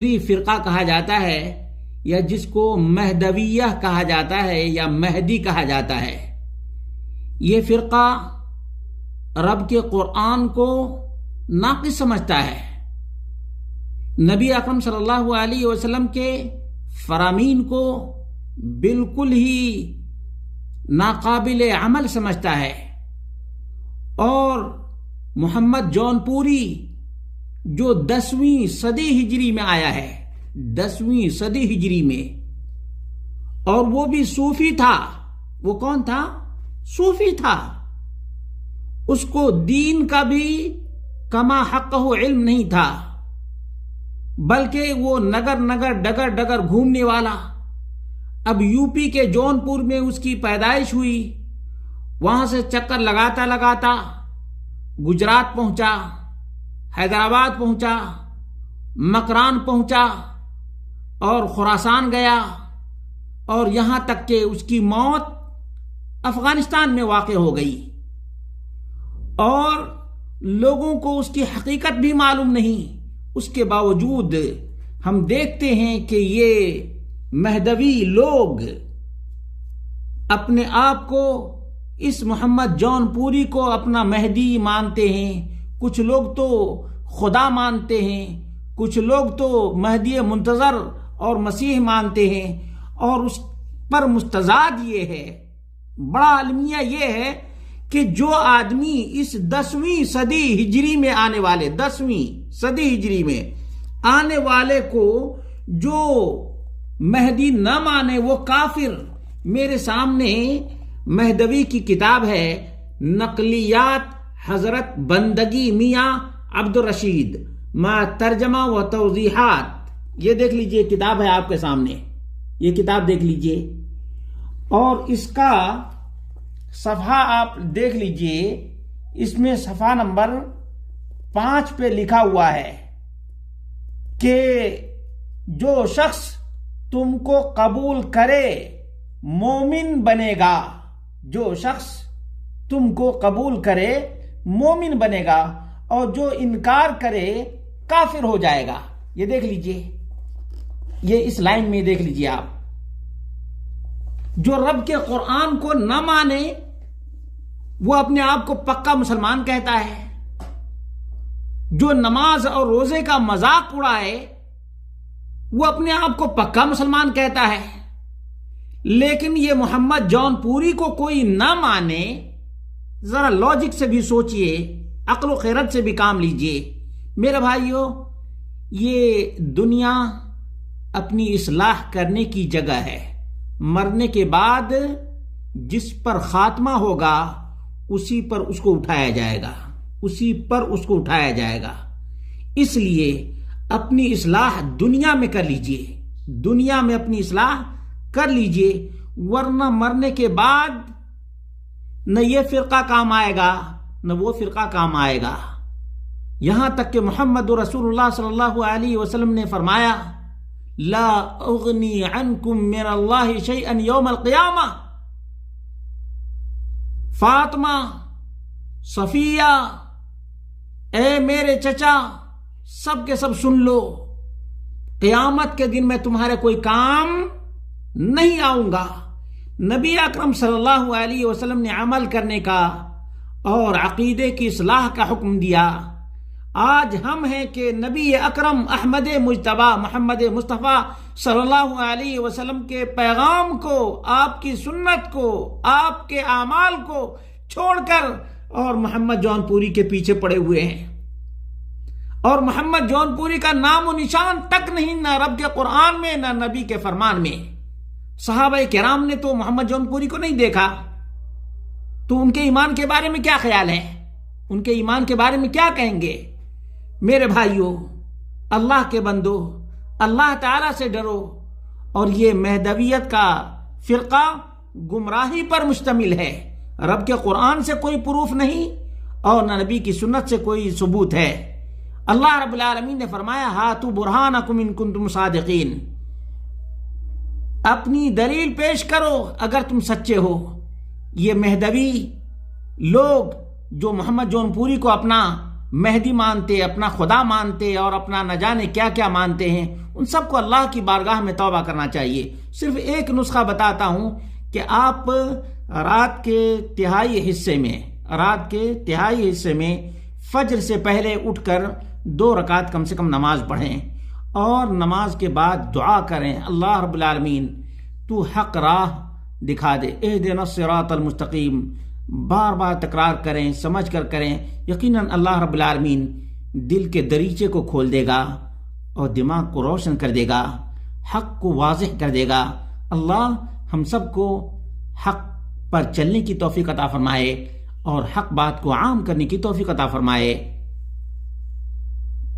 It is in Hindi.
फिरका कहा जाता है या जिसको महदविय्यह कहा जाता है या महदी कहा जाता है। ये फिरका रब के कुरान को नाक़िस समझता है, नबी अकरम सल्लल्लाहु अलैहि वसल्लम के फरामीन को बिल्कुल ही नाकाबिल अमल समझता है और मोहम्मद जौनपुरी जो 10वीं सदी हिजरी में आया है, 10वीं सदी हिजरी में, और वो भी सूफी था। वो कौन था? सूफी था। उसको दीन का भी कमा हक़्क़हु इल्म नहीं था, बल्कि वो नगर नगर डगर डगर घूमने वाला। अब यूपी के जौनपुर में उसकी पैदाइश हुई, वहां से चक्कर लगाता लगाता गुजरात पहुंचा, हैदराबाद पहुंचा, मकरान पहुंचा और खुरासान गया, और यहां तक कि उसकी मौत अफगानिस्तान में वाक़ हो गई। और लोगों को उसकी हकीकत भी मालूम नहीं। उसके बावजूद हम देखते हैं कि ये महदवी लोग अपने आप को, इस मोहम्मद जौनपुरी को अपना महदी मानते हैं। कुछ लोग तो खुदा मानते हैं, कुछ लोग तो महदी मुंतज़र और मसीह मानते हैं। और उस पर मुस्तजाद ये है, बड़ा अलमिया ये है कि जो आदमी इस 10वीं सदी हिजरी में आने वाले, 10वीं सदी हिजरी में आने वाले को जो महदी न माने वो काफिर। मेरे सामने महदवी की किताब है नकलियात हजरत बंदगी मियाँ अब्दुल रशीद मा तर्जमा व तौज़ीहात। ये देख लीजिए, किताब है आपके सामने, ये किताब देख लीजिए और इसका सफ़ा आप देख लीजिए। इसमें सफ़ा नंबर 5 पे लिखा हुआ है कि जो शख्स तुमको कबूल करे मोमिन बनेगा, जो शख्स तुमको कबूल करे मोमिन बनेगा, और जो इनकार करे काफिर हो जाएगा। ये देख लीजिए, ये इस लाइन में देख लीजिए आप। जो रब के कुरान को न माने वो अपने आप को पक्का मुसलमान कहता है। जो नमाज और रोजे का मजाक उड़ाए वो अपने आप को पक्का मुसलमान कहता है। लेकिन ये मोहम्मद जौनपुरी को कोई न माने, जरा लॉजिक से भी सोचिए, अक्ल खैरत से भी काम लीजिए। मेरे भाइयों, ये दुनिया अपनी इस्लाह करने की जगह है। मरने के बाद जिस पर खात्मा होगा उसी पर उसको उठाया जाएगा, उसी पर उसको उठाया जाएगा। इसलिए अपनी इस्लाह दुनिया में कर लीजिए, दुनिया में अपनी इस्लाह कर लीजिए, वरना मरने के बाद न ये फिरका काम आएगा न वो फिरका काम आएगा। यहां तक कि मोहम्मद रसूलुल्लाह सल्लल्लाहु अलैहि वसल्लम ने फरमाया, ला उगनी अन्कुम मिनल्लाहि शैअन यौमल क़ियामा। फातिमा, सफिया, ए मेरे चचा, सब के सब सुन लो, क़यामत के दिन मैं तुम्हारे कोई काम नहीं आऊंगा। नबी अकरम सल्लल्लाहु अलैहि वसल्लम ने अमल करने का और अकीदे की इस्लाह का हुक्म दिया। आज हम हैं कि नबी अकरम अहमद मुज्तबा मोहम्मद मुस्तफ़ा सल्लल्लाहु अलैहि वसल्लम के पैगाम को, आपकी सुन्नत को, आपके आमाल को छोड़कर और मोहम्मद जौनपुरी के पीछे पड़े हुए हैं। और मोहम्मद जौनपुरी का नाम और निशान तक नहीं, ना रब के कुरान में ना नबी के फरमान में। सहाबाए किराम ने तो मोहम्मद जौनपुरी को नहीं देखा, तो उनके ईमान के बारे में क्या ख्याल है? उनके ईमान के बारे में क्या कहेंगे? मेरे भाइयों, अल्लाह के बंदो, अल्लाह ताला से डरो। और ये महदवियत का फिरका गुमराही पर मुश्तमिल है। रब के कुरान से कोई प्रूफ नहीं और न नबी की सुन्नत से कोई सबूत है। अल्लाह रब्बुल आलमीन ने फरमाया, हातु बुरहानकुम इन कुंतुम सादिकीन। अपनी दलील पेश करो अगर तुम सच्चे हो। ये महदवी लोग जो मोहम्मद जौनपुरी को अपना मेहदी मानते, अपना खुदा मानते और अपना न जाने क्या क्या मानते हैं, उन सबको अल्लाह की बारगाह में तौबा करना चाहिए। सिर्फ एक नुस्खा बताता हूं कि आप रात के तिहाई हिस्से में फज्र से पहले उठकर 2 रकात कम से कम नमाज पढ़ें और नमाज के बाद दुआ करें, अल्लाह रब्बुल आलमीन तू हक राह दिखा दे, इहदिना सिरातल मुस्तकीम। बार बार तकरार करें, समझ कर करें। यकीनन अल्लाह रब्बुल आलमीन दिल के दरीचे को खोल देगा और दिमाग को रोशन कर देगा, हक को वाज़ेह कर देगा। अल्लाह हम सबको हक पर चलने की तौफीक अता फरमाए और हक बात को आम करने की तौफीक अता फरमाए।